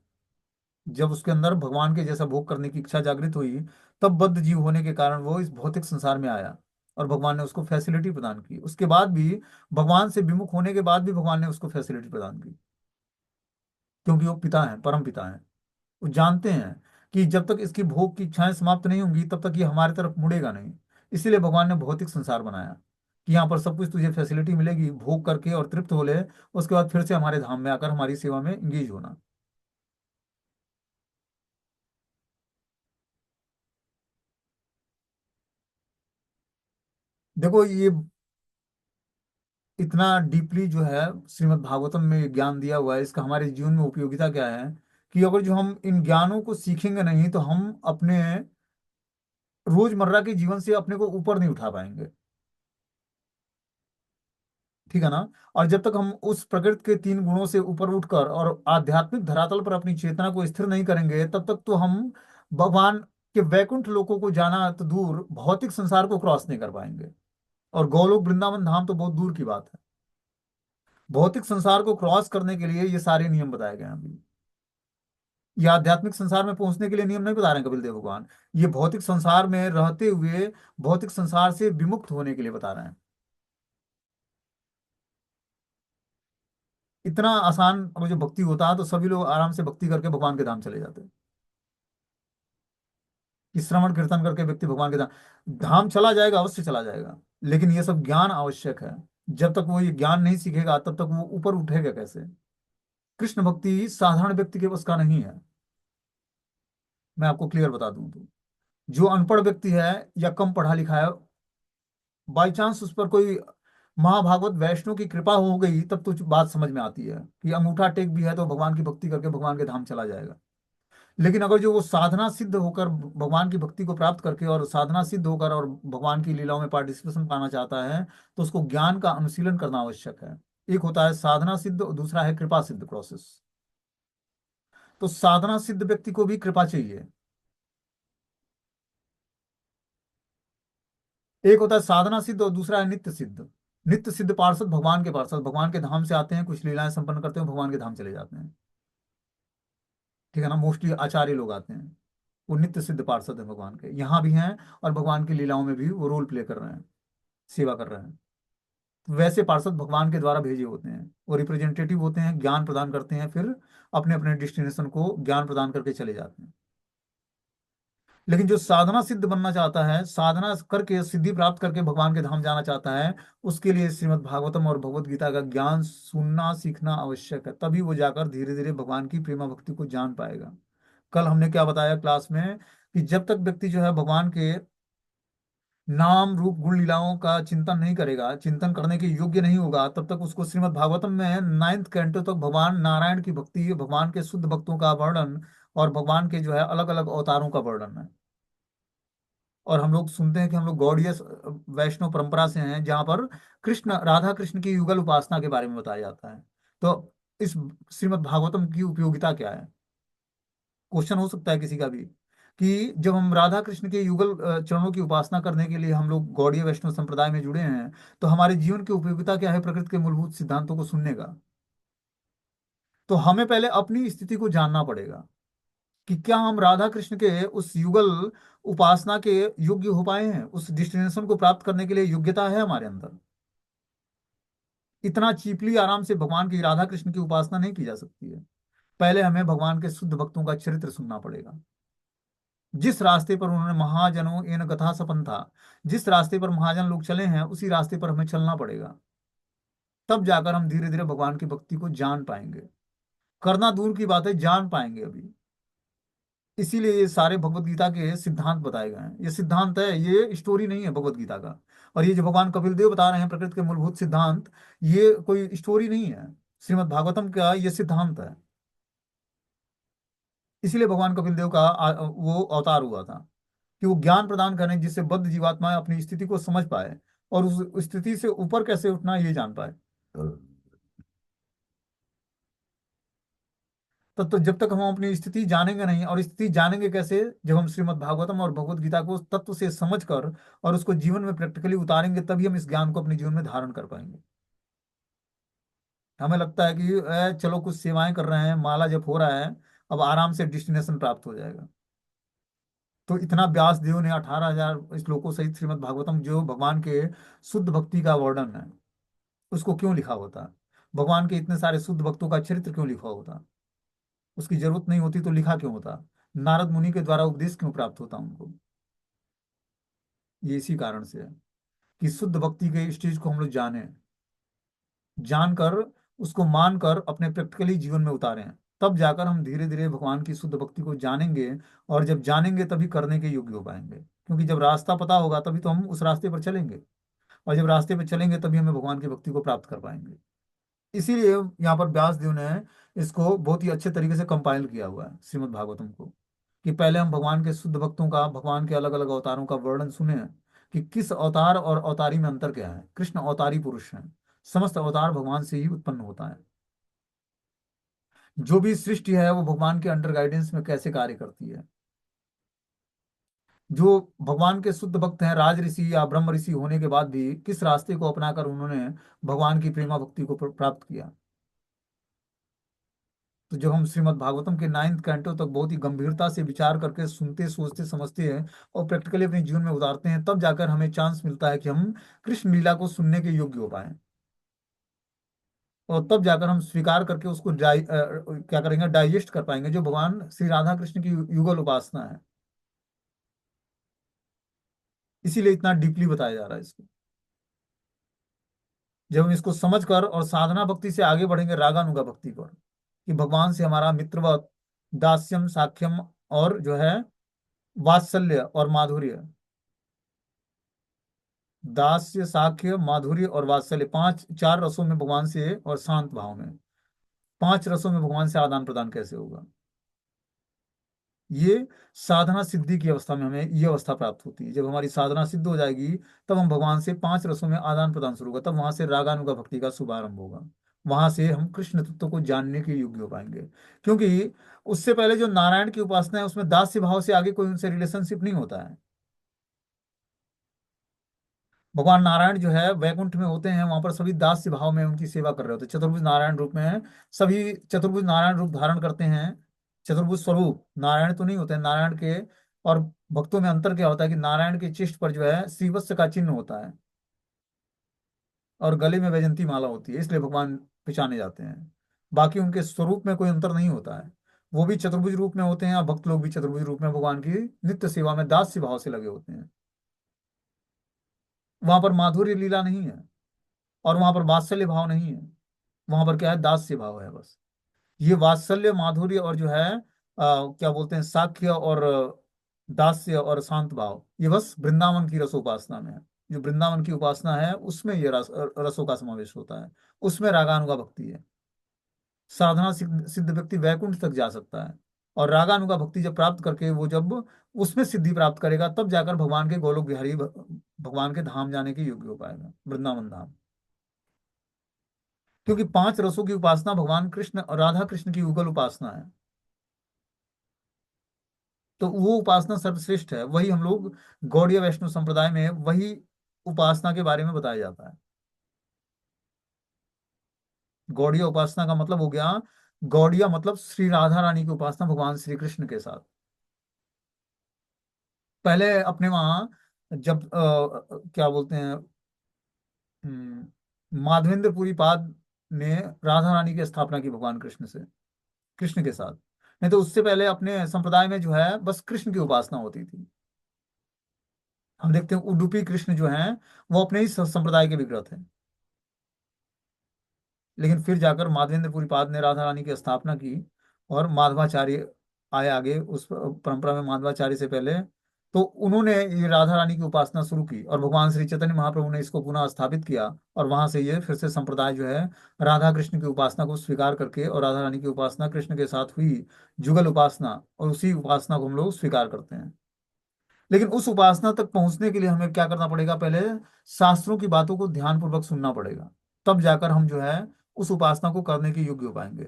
जब उसके अंदर भगवान के जैसा भोग करने की इच्छा जागृत हुई, तब बद्ध जीव होने के कारण वो इस भौतिक संसार में आया, और भगवान ने उसको फैसिलिटी प्रदान की। उसके बाद भी, भगवान से विमुख होने के बाद भी भगवान ने उसको फैसिलिटी प्रदान की, क्योंकि वो पिता है, परम पिता है। वो जानते हैं कि जब तक इसकी भोग की इच्छाएं समाप्त नहीं होंगी तब तक ये हमारी तरफ मुड़ेगा नहीं। इसीलिए भगवान ने भौतिक संसार बनाया कि यहाँ पर सब कुछ तुझे फैसिलिटी मिलेगी, भोग करके और तृप्त हो ले, उसके बाद फिर से हमारे धाम में आकर हमारी सेवा में इंगेज होना। देखो, ये इतना डीपली जो है श्रीमद् भागवतम में ज्ञान दिया हुआ है, इसका हमारे जीवन में उपयोगिता क्या है, कि अगर जो हम इन ज्ञानों को सीखेंगे नहीं तो हम अपने रोजमर्रा के जीवन से अपने को ऊपर नहीं उठा पाएंगे। ठीक है ना। और जब तक हम उस प्रकृति के तीन गुणों से ऊपर उठकर और आध्यात्मिक धरातल पर अपनी चेतना को स्थिर नहीं करेंगे, तब तक तो हम भगवान के वैकुंठ लोकों को जाना तो दूर, भौतिक संसार को क्रॉस नहीं कर पाएंगे। और गोलोक वृंदावन धाम तो बहुत दूर की बात है। भौतिक संसार को क्रॉस करने के लिए ये सारे नियम बताए गए हैं अभी। ये आध्यात्मिक संसार में पहुंचने के लिए नियम नहीं बता रहे हैं कपिल देव भगवान, ये भौतिक संसार में रहते हुए भौतिक संसार से विमुक्त होने के लिए बता रहे हैं। इतना आसान अगर जो भक्ति होता है तो सभी लोग आराम से भक्ति करके भगवान के धाम चले जाते हैं। कि श्रवण कीर्तन करके व्यक्ति भगवान के धाम धाम चला जाएगा, अवश्य चला जाएगा, लेकिन ये सब ज्ञान आवश्यक है। जब तक वो ये ज्ञान नहीं सीखेगा तब तक वो ऊपर उठेगा कैसे। कृष्ण भक्ति साधारण व्यक्ति के बस का नहीं है। मैं आपको क्लियर बता दूं तो, जो अनपढ़ व्यक्ति है या कम पढ़ा लिखा है, बाई चांस उस पर कोई महाभागवत वैष्णव की कृपा हो गई तब तो बात समझ में आती है कि अंगूठा टेक भी है तो भगवान की भक्ति करके भगवान के धाम चला जाएगा। लेकिन अगर जो वो साधना सिद्ध होकर भगवान की भक्ति को प्राप्त करके और साधना सिद्ध होकर और भगवान की लीलाओं में पार्टिसिपेशन पाना चाहता है, तो उसको ज्ञान का अनुशीलन करना आवश्यक है। एक होता है साधना सिद्ध और दूसरा है कृपा सिद्ध प्रोसेस। तो साधना सिद्ध व्यक्ति को भी कृपा चाहिए। एक होता है साधना सिद्ध और दूसरा है नित्य सिद्ध। नित्य सिद्ध पार्षद भगवान के पार्षद भगवान के धाम से आते हैं, कुछ लीलाएं संपन्न करते हैं, भगवान के धाम चले जाते हैं। ठीक है ना। मोस्टली आचार्य लोग आते हैं, वो नित्य सिद्ध पार्षद है भगवान के, यहाँ भी हैं और भगवान की लीलाओं में भी वो रोल प्ले कर रहे हैं, सेवा कर रहे हैं। तो वैसे पार्षद भगवान के द्वारा भेजे होते हैं, वो रिप्रेजेंटेटिव होते हैं, ज्ञान प्रदान करते हैं, फिर अपने अपने डेस्टिनेशन को ज्ञान प्रदान करके चले जाते हैं। लेकिन जो साधना सिद्ध बनना चाहता है, साधना करके सिद्धि प्राप्त करके भगवान के धाम जाना चाहता है, उसके लिए श्रीमद् भागवतम और भगवत गीता का ज्ञान सुनना सीखना आवश्यक है। तभी वो जाकर धीरे धीरे भगवान की प्रेमा भक्ति को जान पाएगा। कल हमने क्या बताया क्लास में, कि जब तक व्यक्ति जो है भगवान के नाम रूप गुण लीलाओं का चिंतन नहीं करेगा, चिंतन करने के योग्य नहीं होगा, तब तक उसको श्रीमद् भागवतम में 9th कैंटो तक भगवान नारायण की भक्ति, भगवान के शुद्ध भक्तों का वर्णन और भगवान के जो है अलग अलग अवतारों का वर्णन है। और हम लोग सुनते हैं कि हम लोग गौड़ीय वैष्णव परंपरा से हैं, जहाँ पर कृष्ण राधा कृष्ण की युगल उपासना के बारे में बताया जाता है। तो इस श्रीमद् भागवतम की उपयोगिता क्या है, क्वेश्चन हो सकता है किसी का भी, कि जब हम राधा कृष्ण के युगल चरणों की उपासना करने के लिए हम लोग गौड़ीय वैष्णव संप्रदाय में जुड़े हैं, तो हमारे जीवन की उपयोगिता क्या है प्रकृति के मूलभूत सिद्धांतों को सुनने का। तो हमें पहले अपनी स्थिति को जानना पड़ेगा कि क्या हम राधा कृष्ण के उस युगल उपासना के योग्य हो पाए हैं, उस डेस्टिनेशन को प्राप्त करने के लिए योग्यता है हमारे अंदर। इतना चीपली आराम से भगवान की राधा कृष्ण की उपासना नहीं की जा सकती है। पहले हमें भगवान के शुद्ध भक्तों का चरित्र सुनना पड़ेगा। जिस रास्ते पर उन्होंने महाजनों एन कथा सपन था, जिस रास्ते पर महाजन लोग चले हैं उसी रास्ते पर हमें चलना पड़ेगा। तब जाकर हम धीरे धीरे भगवान की भक्ति को जान पाएंगे। करना दूर की बात है, जान पाएंगे अभी। इसीलिए ये सारे भगवत गीता के सिद्धांत बताए गए हैं। ये सिद्धांत है, ये स्टोरी नहीं है भगवत गीता का। और ये जो भगवान कपिल देव बता रहे हैं प्रकृति के मूलभूत सिद्धांत, ये कोई स्टोरी नहीं है, श्रीमद् भागवतम का ये सिद्धांत है। इसीलिए भगवान कपिल देव का वो अवतार हुआ था, कि वो ज्ञान प्रदान करें जिससे बद्ध जीवात्मा अपनी स्थिति को समझ पाए और उस स्थिति से ऊपर कैसे उठना ये जान पाए। तो जब तक हम अपनी स्थिति जानेंगे नहीं, और स्थिति जानेंगे कैसे, जब हम श्रीमद् भागवतम और भगवत गीता को तत्व से समझ कर और उसको जीवन में प्रैक्टिकली उतारेंगे, तभी हम इस ज्ञान को अपने जीवन में धारण कर पाएंगे। हमें लगता है कि चलो कुछ सेवाएं कर रहे हैं, माला जप हो रहा है, अब आराम से डेस्टिनेशन प्राप्त हो जाएगा। तो इतना व्यास देव ने 18,000 श्लोकों सहित श्रीमद् भागवतम, जो भगवान के शुद्ध भक्ति का वर्णन है, उसको क्यों लिखा होता? भगवान के इतने सारे शुद्ध भक्तों का चरित्र क्यों लिखा होता? उसकी जरूरत नहीं होती तो लिखा क्यों होता? नारद मुनि के द्वारा उपदेश क्यों प्राप्त होता उनको? ये इसी कारण से है कि शुद्ध भक्ति के स्टेज को हम लोग जाने, जानकर उसको मानकर अपने प्रैक्टिकली जीवन में उतारें। तब जाकर हम धीरे धीरे भगवान की शुद्ध भक्ति को जानेंगे। और जब जानेंगे तभी करने के योग्य हो पाएंगे, क्योंकि जब रास्ता पता होगा तभी तो हम उस रास्ते पर चलेंगे। और जब रास्ते पर चलेंगे तभी हमें भगवान की भक्ति को प्राप्त कर पाएंगे। इसीलिए यहाँ पर व्यास देव ने इसको बहुत ही अच्छे तरीके से कंपाइल किया हुआ है श्रीमद् भागवतम को, कि पहले हम भगवान के शुद्ध भक्तों का, भगवान के अलग अलग अवतारों का वर्णन सुने, कि किस अवतार और अवतारी में अंतर क्या है। कृष्ण अवतारी पुरुष हैं, समस्त अवतार भगवान से ही उत्पन्न होता है। जो भी सृष्टि है वो भगवान के अंडर गाइडेंस में कैसे कार्य करती है। जो भगवान के शुद्ध भक्त हैं, राज ऋषि या ब्रह्म ऋषि होने के बाद भी किस रास्ते को अपनाकर उन्होंने भगवान की प्रेमा भक्ति को प्राप्त किया। तो जब हम श्रीमद् भागवतम के 9th कैंटो तक बहुत ही गंभीरता से विचार करके सुनते, सोचते, समझते हैं और प्रैक्टिकली अपने जीवन में उतारते हैं, तब जाकर हमें चांस मिलता है कि हम कृष्ण लीला को सुनने के योग्य हो पाए। और तब जाकर हम स्वीकार करके उसको क्या करेंगे, डाइजेस्ट कर पाएंगे, जो भगवान श्री राधा कृष्ण की युगल उपासना है। इसीलिए इतना डीपली बताया जा रहा है इसको। जब हम इसको समझ कर और साधना भक्ति से आगे बढ़ेंगे रागानुगा भक्ति पर, कि भगवान से हमारा मित्रवत, दास्यम, साख्यम, और जो है वात्सल्य और माधुर्य, दास्य, साख्य, माधुर्य और वात्सल्य, पांच, चार रसों में भगवान से, और शांत भाव में, पांच रसों में भगवान से आदान प्रदान कैसे होगा। ये साधना सिद्धि की अवस्था में हमें ये अवस्था प्राप्त होती है। जब हमारी साधना सिद्ध हो जाएगी, तब हम भगवान से पांच रसों में आदान प्रदान शुरू होगा, तब वहां से रागानुगा भक्ति का शुभारंभ होगा। वहां से हम कृष्ण तत्व को जानने के योग्य हो पाएंगे। क्योंकि उससे पहले जो नारायण की उपासना है, उसमें दास्य भाव से आगे कोई उनसे रिलेशनशिप नहीं होता है। भगवान नारायण जो है वैकुंठ में होते हैं, वहां पर सभी दास्य भाव में उनकी सेवा कर रहे होते हैं, चतुर्भुज नारायण रूप में। सभी चतुर्भुज नारायण रूप धारण करते हैं। चतुर्भुज स्वरूप नारायण तो नहीं होते हैं, नारायण के और भक्तों में अंतर क्या होता है कि नारायण के चिष्ट पर जो है श्रीवत्स का चिन्ह होता है, और गले में वैजंती माला होती है, इसलिए भगवान पहचाने जाते हैं। बाकी उनके स्वरूप में कोई अंतर नहीं होता है। वो भी चतुर्भुज रूप में होते हैं, और भक्त लोग भी चतुर्भुज रूप में भगवान की नित्य सेवा में दास्य भाव से लगे होते हैं। वहां पर माधुर्य लीला नहीं है, और वहां पर वात्सल्य भाव नहीं है। वहां पर क्या है, दास्य भाव है बस। ये वात्सल्य, माधुर्य और जो है क्या बोलते हैं, साख्य और दास्य और शांत भाव, ये बस वृंदावन की रसोपासना में है। जो वृंदावन की उपासना है उसमें ये रसों का समावेश होता है, उसमें रागानुगा भक्ति है। साधना सिद्ध सिद्ध व्यक्ति वैकुंठ तक जा सकता है। और रागानुगा भक्ति जब प्राप्त करके वो जब उसमें सिद्धि प्राप्त करेगा, तब जाकर भगवान के गोलोक बिहारी भगवान के धाम जाने के योग्य हो पाएगा, वृंदावन धाम। क्योंकि पांच रसों की उपासना भगवान कृष्ण और राधा कृष्ण की युगल उपासना है। तो वो उपासना सर्वश्रेष्ठ है। वही हम लोग गौड़ीय वैष्णव संप्रदाय में वही उपासना के बारे में बताया जाता है। गौड़ीय उपासना का मतलब हो गया, गौड़िया मतलब श्री राधा रानी की उपासना भगवान श्री कृष्ण के साथ। पहले अपने वहां जब क्या बोलते हैं, माधवेंद्रपुरी पाद ने राधा रानी की स्थापना की भगवान कृष्ण से, कृष्ण के साथ। नहीं तो उससे पहले अपने संप्रदाय में जो है बस कृष्ण की उपासना होती थी। हम देखते हैं उडुपी कृष्ण जो हैं, वो अपने ही संप्रदाय के विग्रह थे। लेकिन फिर जाकर माधवेंद्रपुरी पाद ने राधा रानी की स्थापना की, और माधवाचार्य आए आगे उस परंपरा में माधवाचार्य से पहले, तो उन्होंने ये राधा रानी की उपासना शुरू की और भगवान श्री चैतन्य महाप्रभु ने इसको पुनः स्थापित किया। और वहां से ये फिर से संप्रदाय जो है राधा कृष्ण की उपासना को स्वीकार करके और राधा रानी की उपासना कृष्ण के साथ हुई जुगल उपासना, और उसी उपासना को हम लोग स्वीकार करते हैं। लेकिन उस उपासना तक पहुंचने के लिए हमें क्या करना पड़ेगा? पहले शास्त्रों की बातों को ध्यानपूर्वक सुनना पड़ेगा, तब जाकर हम जो है उस उपासना को करने के योग्य हो पाएंगे।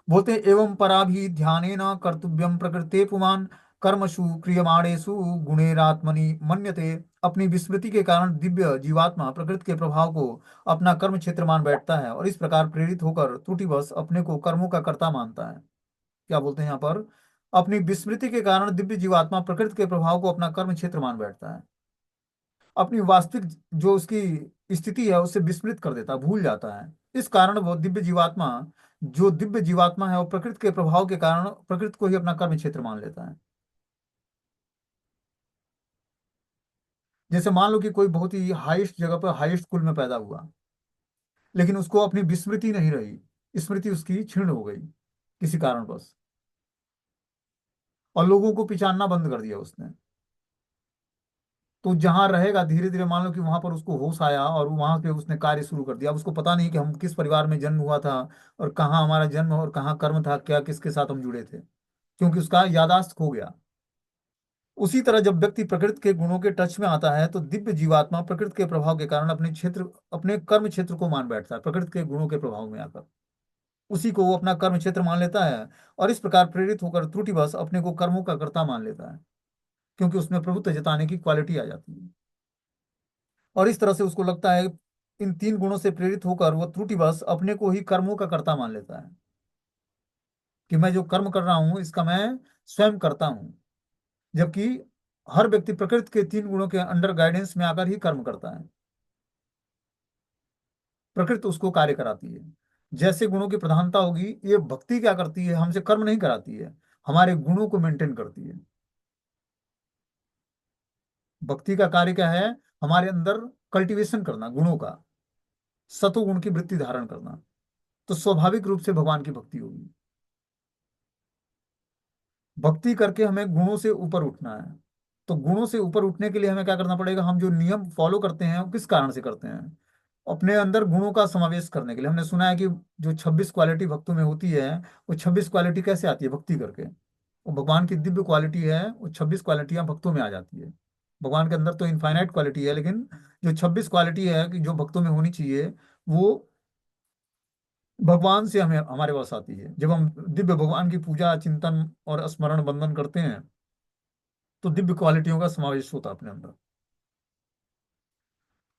बोलते हैं, एवं पराभी ध्यानेन कर्तव्यम प्रकृते पुमान कर्मसु क्रियमाणेषु गुणेरात्मनि मन्यते। अपनी विस्मृति के कारण दिव्य जीवात्मा प्रकृति के प्रभाव को अपना कर्म क्षेत्र मान बैठता है और इस प्रकार प्रेरित होकर त्रुटिवश अपने को कर्मों का कर्ता मानता है। क्या बोलते हैं यहाँ पर? अपनी विस्मृति के कारण दिव्य जीवात्मा प्रकृति के प्रभाव को अपना कर्म क्षेत्र मान बैठता है, अपनी वास्तविक जो उसकी स्थिति है उससे विस्मृत कर देता है, भूल जाता है। इस कारण वो दिव्य जीवात्मा, जो दिव्य जीवात्मा है वो प्रकृति के प्रभाव के कारण प्रकृति को ही अपना कर्म क्षेत्र मान लेता है। जैसे मान लो कि कोई बहुत ही हाईएस्ट जगह पर हाईएस्ट कुल में पैदा हुआ, लेकिन उसको अपनी विस्मृति नहीं रही, स्मृति उसकी क्षीण हो गई किसी कारणवश, और लोगों को पहचानना बंद कर दिया उसने। तो जहां रहेगा धीरे धीरे मान लो कि वहां पर उसको होश आया और वहां पे उसने कार्य शुरू कर दिया। अब उसको पता नहीं कि हम किस परिवार में जन्म हुआ था और कहाँ हमारा जन्म और कहाँ कर्म था, क्या किसके साथ हम जुड़े थे, क्योंकि उसका यादाश्त खो गया। उसी तरह जब व्यक्ति प्रकृति के गुणों के टच में आता है तो दिव्य जीवात्मा प्रकृति के प्रभाव के कारण अपने क्षेत्र, अपने कर्म क्षेत्र को मान बैठता है, प्रकृति के गुणों के प्रभाव में आकर उसी को वो अपना कर्म क्षेत्र मान लेता है। और इस प्रकार प्रेरित होकर त्रुटिवश अपने को कर्मों का कर्ता मान लेता है, क्योंकि उसमें प्रभुत्व जताने की क्वालिटी आ जाती है। और इस तरह से उसको लगता है, इन तीन गुणों से प्रेरित होकर वह त्रुटिवश अपने को ही कर्मों का कर्ता मान लेता है, कि मैं जो कर्म कर रहा हूं इसका मैं स्वयं करता हूं। जबकि हर व्यक्ति प्रकृति के तीन गुणों के अंडर गाइडेंस में आकर ही कर्म करता है, प्रकृति उसको कार्य कराती है। जैसे गुणों की प्रधानता होगी, ये भक्ति क्या करती है? हमसे कर्म नहीं कराती है, हमारे गुणों को मेंटेन करती है। भक्ति का कार्य क्या है? हमारे अंदर कल्टीवेशन करना गुणों का, सतोगुण की वृत्ति धारण करना। तो स्वाभाविक रूप से भगवान की भक्ति होगी। भक्ति करके हमें गुणों से ऊपर उठना है। तो गुणों से ऊपर उठने के लिए हमें क्या करना पड़ेगा? हम जो नियम फॉलो करते हैं वो किस कारण से करते हैं? अपने अंदर गुणों का समावेश करने के लिए। हमने सुना है कि जो 26 क्वालिटी भक्तों में होती है, वो 26 क्वालिटी कैसे आती है? भक्ति करके। वो भगवान की दिव्य क्वालिटी है, वो 26 क्वालिटियां भक्तों में आ जाती है। भगवान के अंदर तो इनफाइनाइट क्वालिटी है, लेकिन जो 26 क्वालिटी है कि जो भक्तों में होनी चाहिए, वो भगवान से हमें हमारे पास आती है। जब हम दिव्य भगवान की पूजा चिंतन और स्मरण बंदन करते हैं तो दिव्य क्वालिटियों का समावेश होता है अपने अंदर,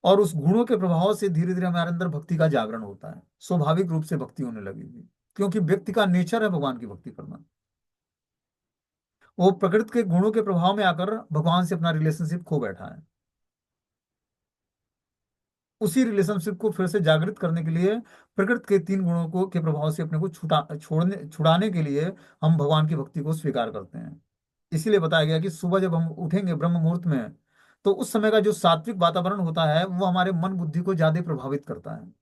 और उस गुणों के प्रभाव से धीरे धीरे हमारे अंदर भक्ति का जागरण होता है। स्वाभाविक रूप से भक्ति होने लगेगी, क्योंकि व्यक्ति का नेचर है भगवान की भक्ति करना। वो प्रकृति के गुणों के प्रभाव में आकर भगवान से अपना रिलेशनशिप खो बैठा है। उसी रिलेशनशिप को फिर से जागृत करने के लिए, प्रकृति के तीन गुणों को के प्रभाव से अपने को छुड़ाने के लिए हम भगवान की भक्ति को स्वीकार करते हैं। इसीलिए बताया गया कि सुबह जब हम उठेंगे ब्रह्म मुहूर्त में, तो उस समय का जो सात्विक वातावरण होता है वो हमारे मन बुद्धि को ज्यादा प्रभावित करता है।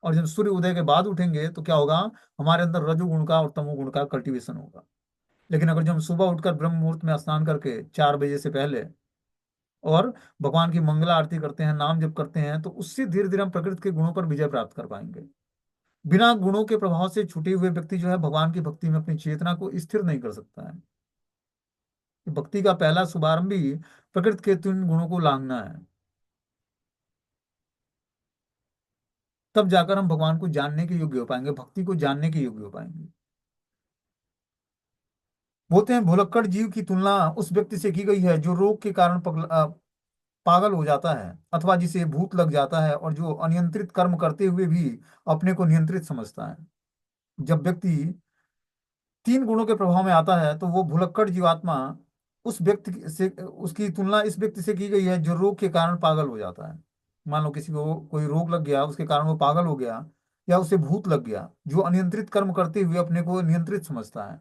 और जब सूर्य उदय के बाद उठेंगे तो क्या होगा? हमारे अंदर रजोगुण का और तमोगुण का कल्टीवेशन होगा। लेकिन अगर जब हम सुबह उठकर ब्रह्म मुहूर्त में स्नान करके 4 बजे से पहले और भगवान की मंगला आरती करते हैं, नाम जप करते हैं, तो उससे धीरे धीरे हम प्रकृति के गुणों पर विजय प्राप्त कर पाएंगे। बिना गुणों के प्रभाव से छुटे हुए व्यक्ति जो है भगवान की भक्ति में अपनी चेतना को स्थिर नहीं कर सकता है। भक्ति का पहला शुभारंभ ही प्रकृति के तीन गुणों को लांघना है। तब जाकर हम भगवान को जानने के योग्य हो पाएंगे, भक्ति को जानने के योग्य हो पाएंगे। बोलते हैं, भुलक्कड़ जीव की तुलना उस व्यक्ति से की गई है जो रोग के कारण पागल हो जाता है, अथवा जिसे भूत लग जाता है और जो अनियंत्रित कर्म करते हुए भी अपने को नियंत्रित समझता है। जब व्यक्ति तीन गुणों के प्रभाव में आता है तो वो भुलक्कड़ जीवात्मा, उस व्यक्ति से उसकी तुलना इस व्यक्ति से की गई है जो रोग के कारण पागल हो जाता है। मान लो किसी को कोई रोग लग गया, उसके कारण वो पागल हो गया, या उसे भूत लग गया, जो अनियंत्रित कर्म करते हुए अपने को नियंत्रित समझता है।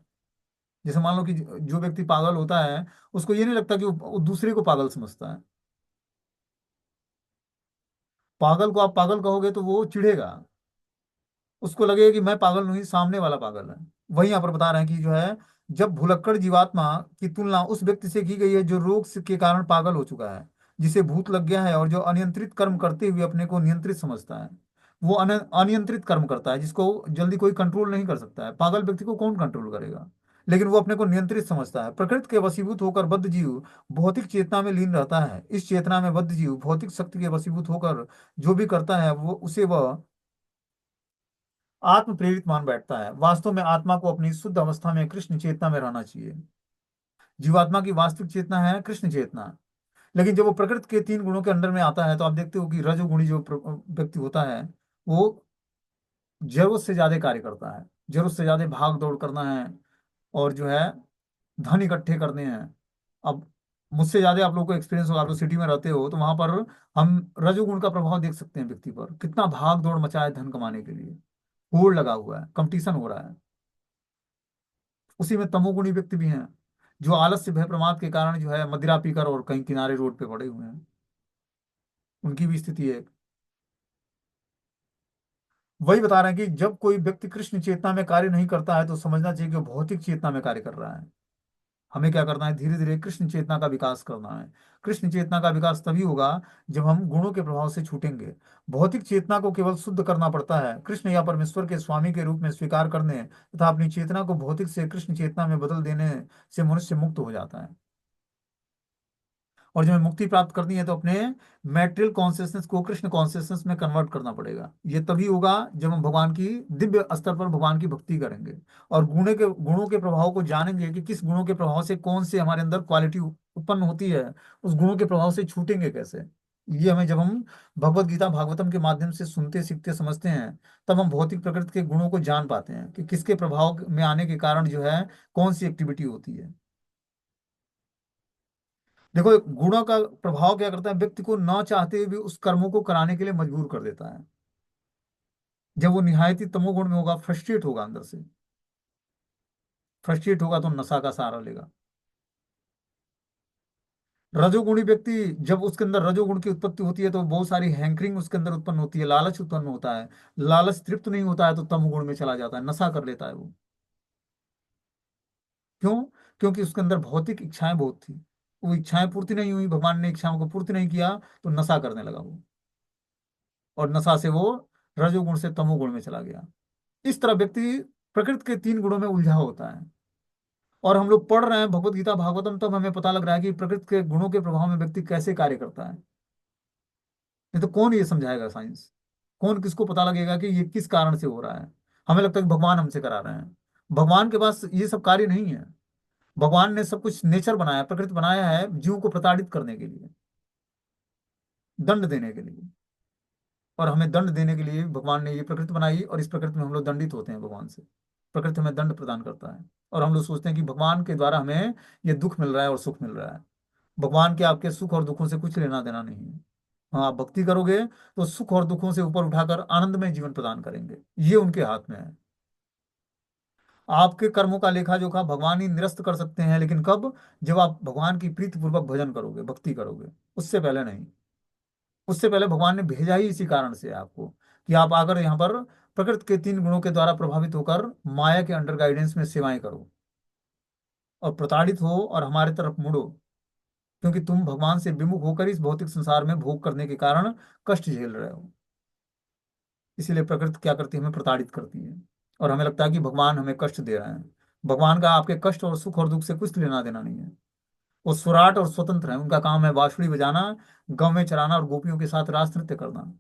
जैसे मान लो कि जो व्यक्ति पागल होता है, उसको ये नहीं लगता कि वो दूसरे को पागल समझता है। पागल को आप पागल कहोगे तो वो चिढ़ेगा, उसको लगेगा कि मैं पागल नहीं, सामने वाला पागल है। वही यहाँ पर बता रहे हैं कि जो है, जब भुलक्कड़ जीवात्मा की तुलना उस व्यक्ति से की गई है जो रोग के कारण पागल हो चुका है, जिसे भूत लग गया है और जो अनियंत्रित कर्म करते हुए अपने को नियंत्रित समझता है। वो अनियंत्रित कर्म करता है जिसको जल्दी कोई कंट्रोल नहीं कर सकता है। पागल व्यक्ति को कौन कंट्रोल करेगा? लेकिन वो अपने को नियंत्रित समझता है। प्रकृति के वशीभूत होकर बद्ध जीव भौतिक चेतना में लीन रहता है। इस चेतना में बद्ध जीव भौतिक शक्ति के वशीभूत होकर जो भी करता है वो उसे वह आत्म प्रेरित मान बैठता है। वास्तव में आत्मा को अपनी शुद्ध अवस्था में कृष्ण चेतना में रहना चाहिए। जीवात्मा की वास्तविक चेतना है कृष्ण चेतना। लेकिन जब वो प्रकृति के तीन गुणों के अंडर में आता है तो आप देखते हो कि रजोगुणी जो व्यक्ति होता है वो जरूरत से ज्यादा कार्य करता है, जरूरत से ज्यादा भाग दौड़ करना है, और जो है धन इकट्ठे करने हैं। अब मुझसे ज्यादा आप लोगों को एक्सपीरियंस होगा, आप लोग सिटी में रहते हो तो वहां पर हम रजोगुण का प्रभाव देख सकते हैं व्यक्ति पर, कितना भाग दौड़ मचा है धन कमाने के लिए। होड़ लगा हुआ है, कंपटीशन हो रहा है। उसी में तमोगुणी व्यक्ति भी हैं जो आलस्य भय प्रमाद के कारण जो है मदिरा पीकर और कहीं किनारे रोड पे पड़े हुए हैं। उनकी भी स्थिति है। वही बता रहे हैं कि जब कोई व्यक्ति कृष्ण चेतना में कार्य नहीं करता है तो समझना चाहिए कि वो भौतिक चेतना में कार्य कर रहा है। हमें क्या करना है? धीरे धीरे कृष्ण चेतना का विकास करना है। कृष्ण चेतना का विकास तभी होगा जब हम गुणों के प्रभाव से छूटेंगे। भौतिक चेतना को केवल शुद्ध करना पड़ता है। कृष्ण या परमेश्वर के स्वामी के रूप में स्वीकार करने तथा अपनी चेतना को भौतिक से कृष्ण चेतना में बदल देने से मनुष्य मुक्त हो जाता है। और जब हमें मुक्ति प्राप्त करनी है तो अपने मैटेरियल कॉन्शियसनेस को कृष्ण कॉन्शियसनेस में कन्वर्ट करना पड़ेगा। ये तभी होगा जब हम भगवान की दिव्य स्तर पर भगवान की भक्ति करेंगे और गुणों के प्रभाव को जानेंगे कि किस गुणों के प्रभाव से कौन से हमारे अंदर क्वालिटी उत्पन्न होती है, उस गुणों के प्रभाव से छूटेंगे कैसे। ये हमें जब हम भगवत गीता भागवतम के माध्यम से सुनते सीखते समझते हैं तब हम भौतिक प्रकृति के गुणों को जान पाते हैं कि किसके प्रभाव में आने के कारण जो है कौन सी एक्टिविटी होती है। देखो, गुणों का प्रभाव क्या करता है? व्यक्ति को ना चाहते हुए भी उस कर्मों को कराने के लिए मजबूर कर देता है। जब वो निहायती तमोगुण में होगा, फ्रस्ट्रेट होगा, अंदर से फ्रस्ट्रेट होगा तो नशा का सहारा लेगा। रजोगुणी व्यक्ति, जब उसके अंदर रजोगुण की उत्पत्ति होती है तो बहुत सारी हैंकरिंग उसके अंदर उत्पन्न होती है, लालच उत्पन्न होता है। लालच तृप्त नहीं होता है तो तमोगुण में चला जाता है, नशा कर लेता है वो। क्यों? क्योंकि उसके अंदर भौतिक इच्छाएं बहुत थी, वो इच्छाएं पूर्ति नहीं हुई, भगवान ने इच्छाओं को पूर्ति नहीं किया तो नशा करने लगा वो। और नशा से वो रजोगुण से तमोगुण में चला गया। इस तरह व्यक्ति प्रकृति के तीन गुणों में उलझा होता है। और हम लोग पढ़ रहे हैं भगवत गीता भागवतम तब हमें पता लग रहा है कि प्रकृति के गुणों के प्रभाव में व्यक्ति कैसे कार्य करता है। नहीं तो कौन ये समझाएगा? साइंस कौन, किसको पता लगेगा कि ये किस कारण से हो रहा है? हमें लगता है कि भगवान हमसे करा रहे हैं। भगवान के पास ये सब कार्य नहीं है। भगवान ने सब कुछ नेचर बनाया, प्रकृति बनाया है जीव को प्रताड़ित करने के लिए, दंड देने के लिए। और हमें दंड देने के लिए भगवान ने ये प्रकृति बनाई और इस प्रकृति में हम लोग दंडित होते हैं भगवान से। प्रकृति हमें दंड प्रदान करता है और हम लोग सोचते हैं कि भगवान के द्वारा हमें ये दुख मिल रहा है और सुख मिल रहा है। भगवान के आपके सुख और दुखों से कुछ लेना देना नहीं है। हाँ, आप भक्ति करोगे तो सुख और दुखों से ऊपर उठाकर आनंदमय जीवन प्रदान करेंगे, ये उनके हाथ में है। आपके कर्मों का लेखा जोखा भगवान ही निरस्त कर सकते हैं, लेकिन कब? जब आप भगवान की प्रीति पूर्वक भजन करोगे, भक्ति करोगे, उससे पहले नहीं। उससे पहले भगवान ने भेजा ही इसी कारण से आपको कि आप आकर यहाँ पर प्रकृति के तीन गुणों के द्वारा प्रभावित होकर माया के अंडर गाइडेंस में सेवाएं करो और प्रताड़ित हो और हमारे तरफ मुड़ो। क्योंकि तुम भगवान से विमुख होकर इस भौतिक संसार में भोग करने के कारण कष्ट झेल रहे हो। इसीलिए प्रकृति क्या करती है? हमें प्रताड़ित करती है और हमें लगता है कि भगवान हमें कष्ट दे रहे हैं। भगवान का आपके कष्ट और सुख और दुख से कुछ लेना देना नहीं है। वो स्वराट और स्वतंत्र है, उनका काम है बांसुरी बजाना, गौ में चराना और गोपियों के साथ रास नृत्य करना।